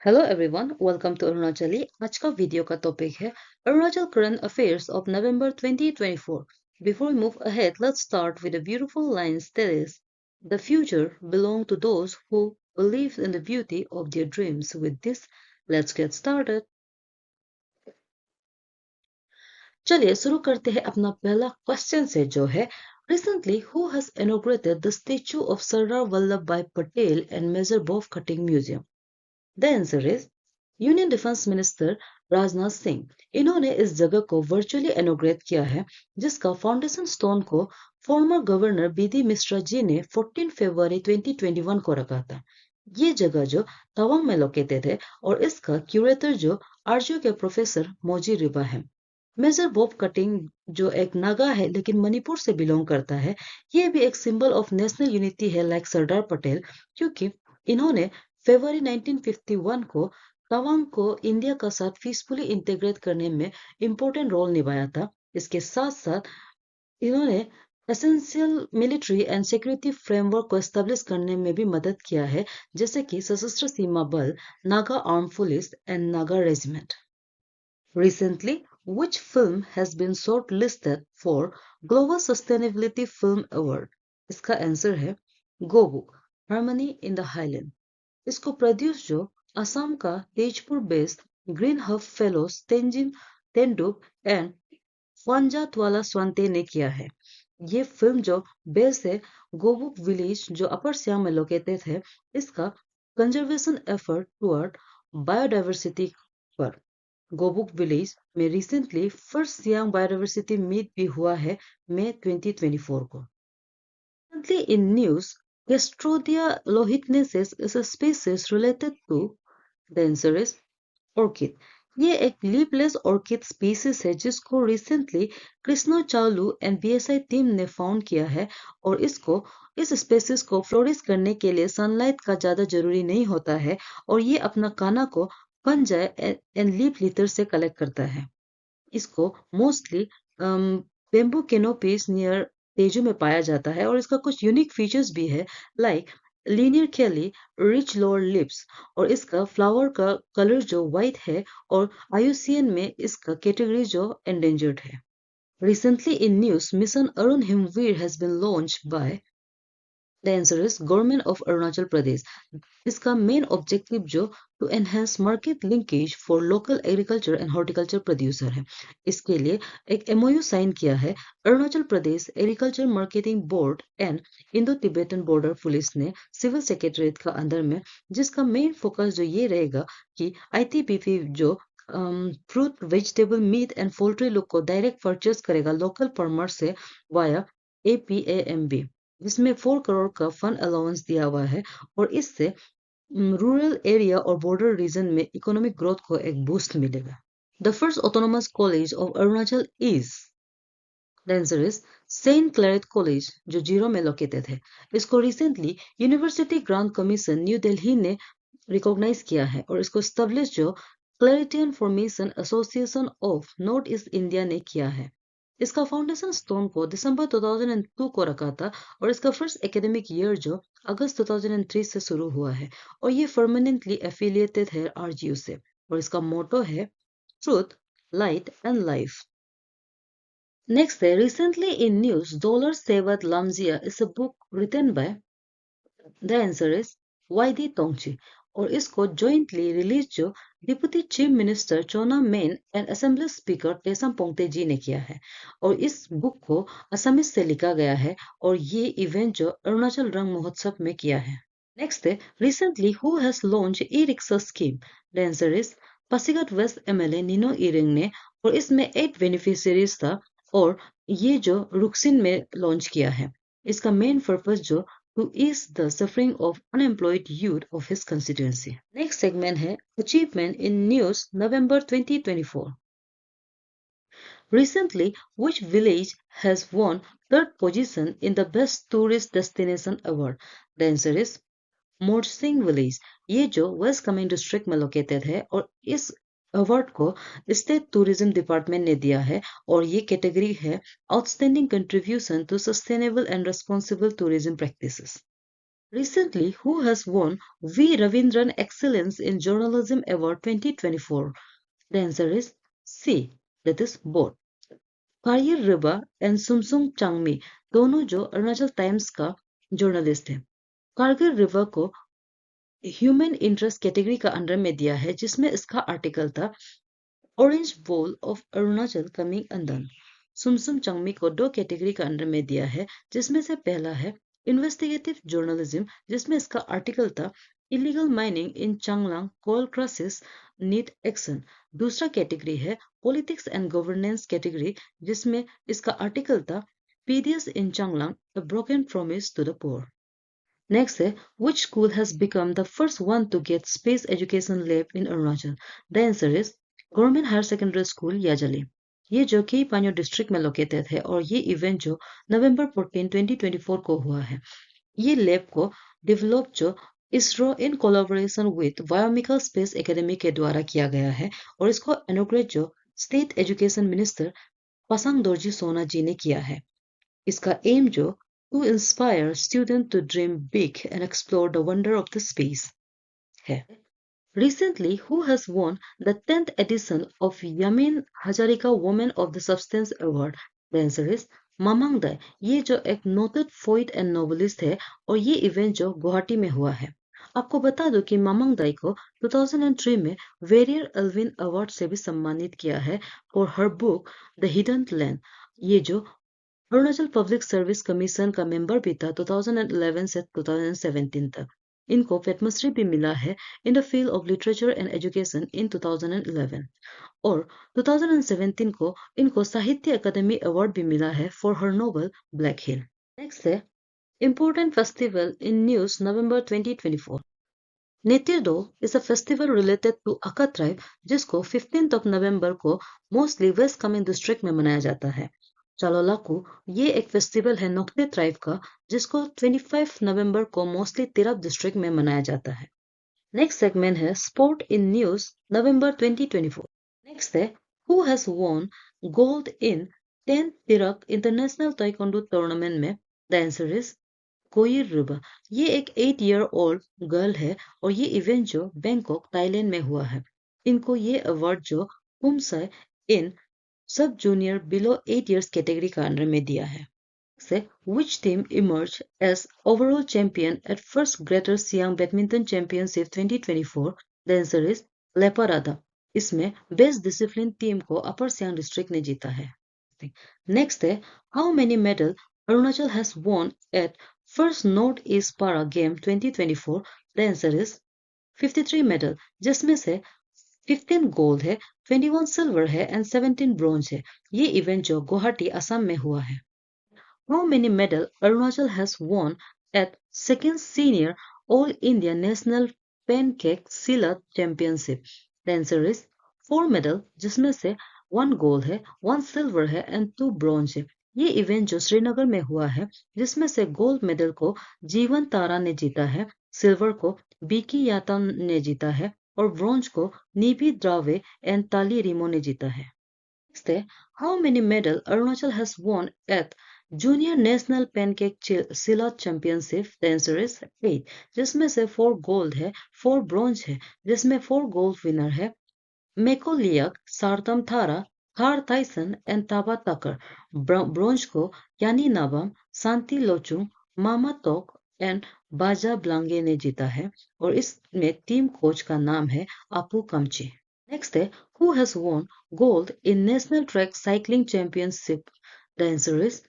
Hello everyone, welcome to Arunachali. आज का video का टॉपिक है Arunachal current affairs of November 2024। Before we move ahead, let's start with a beautiful lines that is, the future belongs to those who believe in the beauty of their dreams. With this, let's get started. चलिए शुरू करते हैं अपना पहला question से, जो है recently who has inaugurated the statue of Sardar Vallabhbhai Patel and Major Bov Cutting Museum? The answer is union defence minister Rajnath Singh. इन्होंने इस जगह को वर्चुअली इनॉग्रेट किया है, जिसका फाउंडेशन स्टोन को former governor BD Mishra ji ने 14 फरवरी 2021 को रखा था। ये जगह जो तवांग में लोकेटेड है और इसका क्यूरेटर जो आरजीयू के प्रोफेसर मोजी रिबा है। मेजर बॉब कटिंग जो एक नागा है लेकिन मणिपुर से बिलोंग करता है, ये भी एक सिंबल ऑफ नेशनल यूनिटी है लाइक सरदार पटेल, क्योंकि इन्होंने फरवरी 1951 को तवांग को इंडिया का साथ पीसफुली इंटीग्रेट करने में इम्पोर्टेंट रोल निभाया था। इसके साथ साथ इन्होंने essential military and security framework को एस्टेब्लिश करने में भी मदद किया है, जैसे कि सशस्त्र सीमा बल, Naga arm police and Naga regiment. Recently, which film has been shortlisted for Global Sustainability Film Award? इसका आंसर है Gobu, harmony in the highland. इसको प्रोड्यूस जो असम का Tezpur based green hub fellows Tenzin Tendup and फंजातवाला स्वांते ने किया है। ये फिल्म जो बेस्ड है गोबुक विलेज जो अपर सियांग में लोकेटेड है, इसका कंजर्वेशन एफर्ट टुवर्ड बायोडाइवर्सिटी पर। गोबुक विलेज में recently first Siang biodiversity meet भी हुआ है मई 2024 को। Currently in news, Gastrodia lohitnesis is a species related to, the answer is orchid. ये एक लीफलेस ऑर्किड स्पीसीज है जिसको recently Krishna Chowlu and BSI team ने फाउंड किया है, और इस स्पीसीज को फ्लोरिश करने के लिए सनलाइट का ज्यादा जरूरी नहीं होता है, और ये अपना खाना को फंजाई एंड लीफ लिटर से कलेक्ट करता है। इसको mostly bamboo canopies near Tezu में पाया जाता है, और इसका कुछ यूनिक फीचर्स भी है लाइक लीनियर केली, रिच लोअर लिप्स, और इसका फ्लावर का कलर जो व्हाइट है, और आयुसीएन में इसका कैटेगरी जो एंडेंजर्ड है। Recently in news, mission Arun Himveer has been launch by, the answer is government of Arunachal Pradesh. इसका मेन ऑब्जेक्टिव जो to enhance market linkage for local agriculture and horticulture producer है। इसके लिए एक एमओयू साइन किया है Arunachal Pradesh agriculture marketing board and Indo Tibetan border police ने civil secretariat का अंदर में, जिसका मेन फोकस जो ये रहेगा कि आईटीबीपी जो fruit vegetable meet and poultry लोग को डायरेक्ट परचेस करेगा लोकल फार्मर से वाया एपीएएमबी, जिसमें 4 करोड़ का फंड अलाउंस दिया हुआ है, और इससे रूरल एरिया और बॉर्डर रीजन में इकोनॉमिक ग्रोथ को एक बूस्ट मिलेगा। The first autonomous college of Arunachal is, the answer is saint Claret college जो जीरो में लोकेटेड है। इसको recently university grant commission new Delhi ने रिकॉग्नाइज किया है, और इसको स्टेब्लिश जो Claretian formation association of north east India ने किया है। इसका फाउंडेशन स्टोन को दिसंबर 2002 को रखा था, और इसका फर्स्ट एकेडमिक ईयर जो अगस्त 2003 से शुरू हुआ है, और ये परमानेंटली एफिलिएटेड है आरजीयू से, और इसका मोटो है truth, light and life. Next है रिसेंटली इन न्यूज, डॉलर सेवत लामजिया is a book written by, the answer is Y D Thongchi, और इसको जॉइंटली रिलीज जो deputy chief minister Chowna Mein and assembly speaker Tesam Pongte ji ने किया है, और इस बुक को असमीज से लिखा गया है, और ये इवेंट जो अरुणाचल रंग महोत्सव में किया है। नेक्स्ट है recently who has launch E rickshaw scheme, the answer is Pasighat west MLA Nino Ering ने, और इसमें 8 बेनिफिशियरीज था, और ये जो रुक्सिन में लॉन्च किया है। इसका मेन पर्पस जो to ease the suffering of unemployed youth of his constituency. Next segment है Achievement in News November 2024. Recently, which village has won third position in the Best Tourist Destination Award? The answer is Morshing village. ये जो west Kameng district में located है, और इस award को state tourism department ने दिया है, और ये कैटेगरी है outstanding contribution to sustainable and responsible tourism practices. Recently, who has won V. Ravindran Excellence in Journalism Award 2024? The answer is C, that is both. Kargil Riba and Sumsung Changmi दोनों जो Arunachal times का journalist है। Kargil river को human interest category का under में दिया है, जिसमें इसका आर्टिकल था orange bowl of Arunachal coming अंदर। सुमसुम चंगमी को दो कैटेगरी का अंडर में दिया है, जिसमें से पहला है इन्वेस्टिगेटिव जर्नलिज्म, जिसमें इसका आर्टिकल था illegal mining in Changlang coal crisis need action. दूसरा कैटेगरी है पॉलिटिक्स एंड गवर्नेंस कैटेगरी, जिसमें इसका आर्टिकल था PDS in Changlang a broken promise to the poor. Next है which school has become the first one to get space education lab in Arunachal? The answer is Government Higher Secondary School Yazali. ये जो कि पान्यो district में located है और ये event जो नवंबर 14, 2024 को हुआ है। ये लैब को डेवलप जो ISRO in collaboration with biomedical space academy के द्वारा किया गया है और इसको इनॉग्रेट जो state education minister Pasang Dorjee Sona ji ने किया है। इसका एम जो to inspire students to dream big and explore the wonder of the space है। Recently, who has won the 10th edition of Yamin Hazarika Women of the Substance Award? The answer is Mamang Dai। ये जो एक noted poet and novelist है और ये event जो गुवाहाटी में हुआ है। आपको बता दूं कि मामंग दाई को 2003 में वेरियर एल्विन अवार्ड से भी सम्मानित किया है for her book the hidden land. ये जो अरुणाचल पब्लिक सर्विस कमीशन का मेंबर भी था 2011 से 2017 तक। इनको पद्मश्री भी मिला है in the field of literature and education in 2011 और 2017 को इनको साहित्य अकादमी अवार्ड भी मिला है for her novel black hill. Next है important festival in news November 2024। Nyethidow is a festival related to Aka tribe, जिसको 15 नवंबर को मोस्टली वेस्ट कामेंग डिस्ट्रिक्ट में मनाया जाता है। चालोलाकू ये एक फेस्टिवल है नोक्ते ट्राइब का, जिसको 25 नवंबर को मोस्टली तिरप डिस्ट्रिक्ट में मनाया जाता है। नेक्स्ट सेगमेंट है sport in news November 2024। Next है who has won gold in 10 तिरक इंटरनेशनल ताइक्वांडो टूर्नामेंट में? The answer is Koyar Ruba. ये एक 8 ईयर ओल्ड गर्ल है और ये इवेंट जो बैंकॉक थाईलैंड में हुआ है। इनको ये अवार्ड जो poomsae in sub junior below 8 years category का अंडर में दिया है। से which team emerged as overall champion at first Greater Siang Badminton Championship 2024? The answer is Leparada। इसमें बेस्ट डिसिप्लिन टीम को अपर सियांग डिस्ट्रिक्ट ने जीता है। नेक्स्ट है how many medal Arunachal has won at first north east para game 2024? The answer is 53 medal, जिसमें से 15 gold है, 21 silver है एंड 17 ब्रॉन्ज है। ये इवेंट जो गुवाहाटी असम में हुआ है। How many medal Arunachal has won at second senior all India national pencak silat championship? The answer is 4 medal, जिसमें से 1 गोल्ड है, 1 सिल्वर है एंड 2 ब्रॉन्ज है। ये इवेंट जो श्रीनगर में हुआ है, जिसमें से गोल्ड मेडल को जीवन तारा ने जीता है, सिल्वर को बीकी याता ने जीता है और ब्रॉन्ज को नीबी द्रावे एंड ताली रिमो ने जीता है। नेक्स्ट है how many medal Arunachal has won at junior national pencak silat championship? The answer is 8, जिसमें से 4 गोल्ड है, 4 ब्रॉन्ज है, जिसमें 4 गोल्ड विनर है मेकोलियक, सारतम थारा, थार थाइसन एंड ताबा तकर। ब्रॉन्ज को यानी नाबम, शांति लोचुंग, मामा तोक एंड बाजा ब्लांगे ने जीता है और इसमें टीम कोच का नाम है अपू कमची। नेक्स्ट है who has won gold in national track cycling championship? The answer is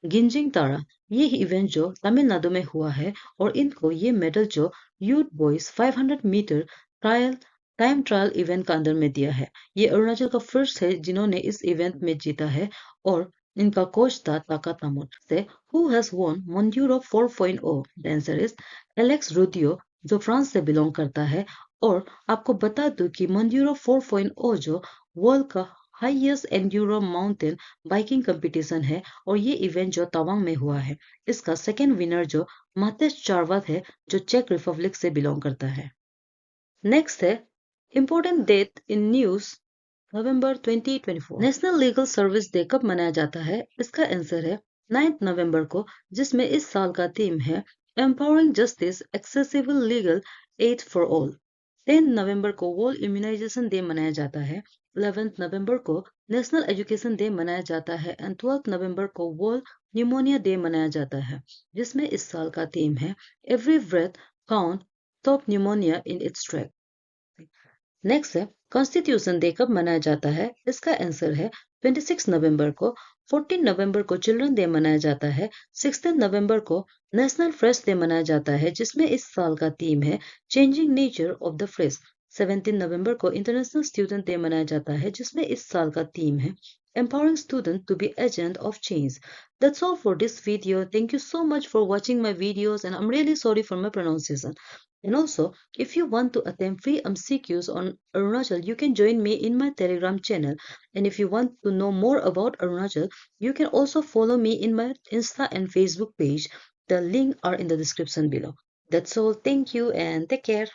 Ginjing Tara. ये इवेंट जो तमिलनाडु में हुआ है और इनको ये मेडल जो youth boys 500 metre time trial event का अंदर में दिया है। ये अरुणाचल का फर्स्ट है जिन्होंने इस इवेंट में जीता है और इनका कोच था ताका तामुट। से who has won mondioring 4.0? The answer is Alex रुदियो, जो फ्रांस से बिलोंग करता है। और आपको बता दूं कि मोंड्यूरो 4.0 जो वर्ल्ड का highest Enduro mountain biking competition है और ये इवेंट जो तवांग में हुआ है। इसका सेकेंड विनर जो मातेश चारवात है, जो चेक रिपब्लिक से बिलोंग करता है। नेक्स्ट है important date in news November 2024। National legal service day कब मनाया जाता है? इसका आंसर है 9 नवंबर को, जिसमें इस साल का थीम है empowering justice accessible legal aid for all. 10 नवंबर को वर्ल्ड इम्यूनाइजेशन डे मनाया जाता है। 11 नवंबर को नेशनल एजुकेशन डे मनाया जाता है एंड 12 नवंबर को वर्ल्ड न्यूमोनिया डे मनाया जाता है, जिसमें इस साल का थीम है every breath count, stop pneumonia in its track. Next है कॉन्स्टिट्यूशन डे कब मनाया जाता है। इसका आंसर है 26 नवंबर को। 14 नवंबर को चिल्ड्रन डे मनाया जाता है। 16 नवंबर को नेशनल फ्रेश डे मनाया जाता है, जिसमें इस साल का थीम है changing nature of the fresh. 17 नवंबर को इंटरनेशनल स्टूडेंट डे मनाया जाता है, जिसमें इस साल का थीम है empowering students to be agent of change. That's all for this video. Thank you so much for watching my videos, and I'm really sorry for my pronunciation. And also, if you want to attempt free MCQs on Arunachal, you can join me in my Telegram channel. And if you want to know more about Arunachal, you can also follow me in my Insta and Facebook page. The link are in the description below. That's all. Thank you and take care.